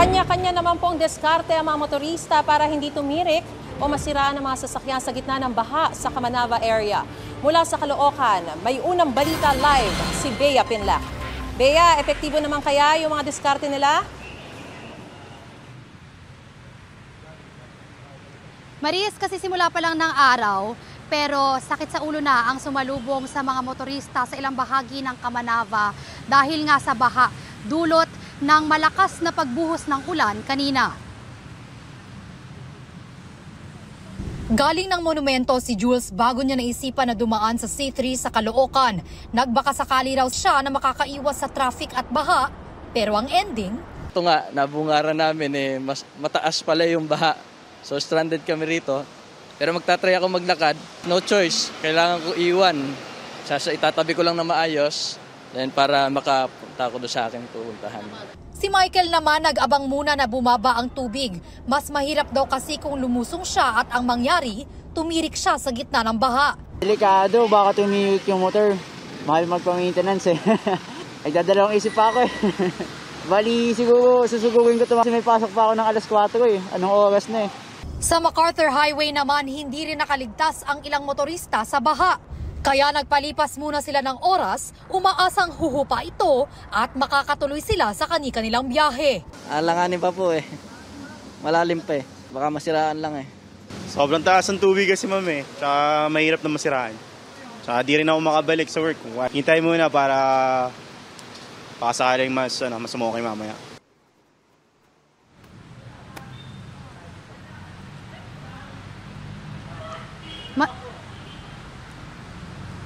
Kanya-kanya naman pong diskarte ang mga motorista para hindi tumirik o masiraan ang mga sasakyan sa gitna ng baha sa Camanava area. Mula sa Caloocan, may unang balita live si Bea Pinlac. Bea, epektibo naman kaya yung mga diskarte nila? Maris, kasi simula pa lang ng araw, pero sakit sa ulo na ang sumalubong sa mga motorista sa ilang bahagi ng Camanava dahil nga sa baha, dulot ng malakas na pagbuhos ng ulan kanina. Galing ng monumento si Jules bago niya naisipan na dumaan sa C3 sa Caloocan. Nagbaka sakali raw siya na makakaiwas sa traffic at baha, pero ang ending... Ito nga, nabungaran namin mas mataas pala yung baha. So stranded kami rito. Pero magtatry ako maglakad. No choice, kailangan ko iwan. Itatabi ko lang na maayos then para makapunta ko doon sa aking pupuntahan. Si Michael naman nag-abang muna na bumaba ang tubig. Mas mahirap daw kasi kung lumusong siya at ang mangyari, tumirik siya sa gitna ng baha. Delikado, baka tumirik yung motor. Mahal magpa-maintenance eh. Nagdadalawang isip pa ako eh. Bali, siguro susugurin ko ito kasi may pasok pa ako ng alas 4 eh. Anong oras na eh. Sa MacArthur Highway naman, hindi rin nakaligtas ang ilang motorista sa baha. Kaya nagpalipas muna sila ng oras, umaasang huhupa ito at makakatuloy sila sa kani-kanilang biyahe. Alanganin pa po eh. Malalim pa eh. Baka masiraan lang eh. Sobrang taas ang tubig kasi ma'am eh. Tsaka mahirap na masiraan. Tsaka di rin ako makabalik sa work. Hintay muna para sakaling mas okay mamaya.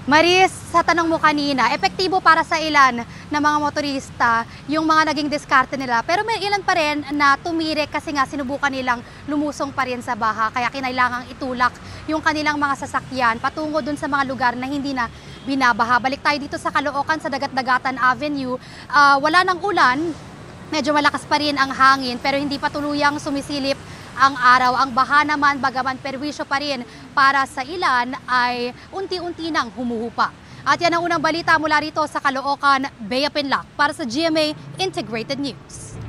Maris, sa tanong mo kanina, epektibo para sa ilan na mga motorista yung mga naging diskarte nila. Pero may ilan pa rin na tumirik kasi nga sinubukan nilang lumusong pa rin sa baha. Kaya kinailangang itulak yung kanilang mga sasakyan patungo dun sa mga lugar na hindi na binabaha. Balik tayo dito sa Caloocan, sa Dagat-Dagatan Avenue. Wala ng ulan, medyo malakas pa rin ang hangin pero hindi pa tuluyang sumisilip ang araw. Ang baha naman, bagaman perwisyo pa rin para sa ilan, ay unti-unti nang humuhupa. At yan ang unang balita mula rito sa Caloocan. Bea Pinlac para sa GMA Integrated News.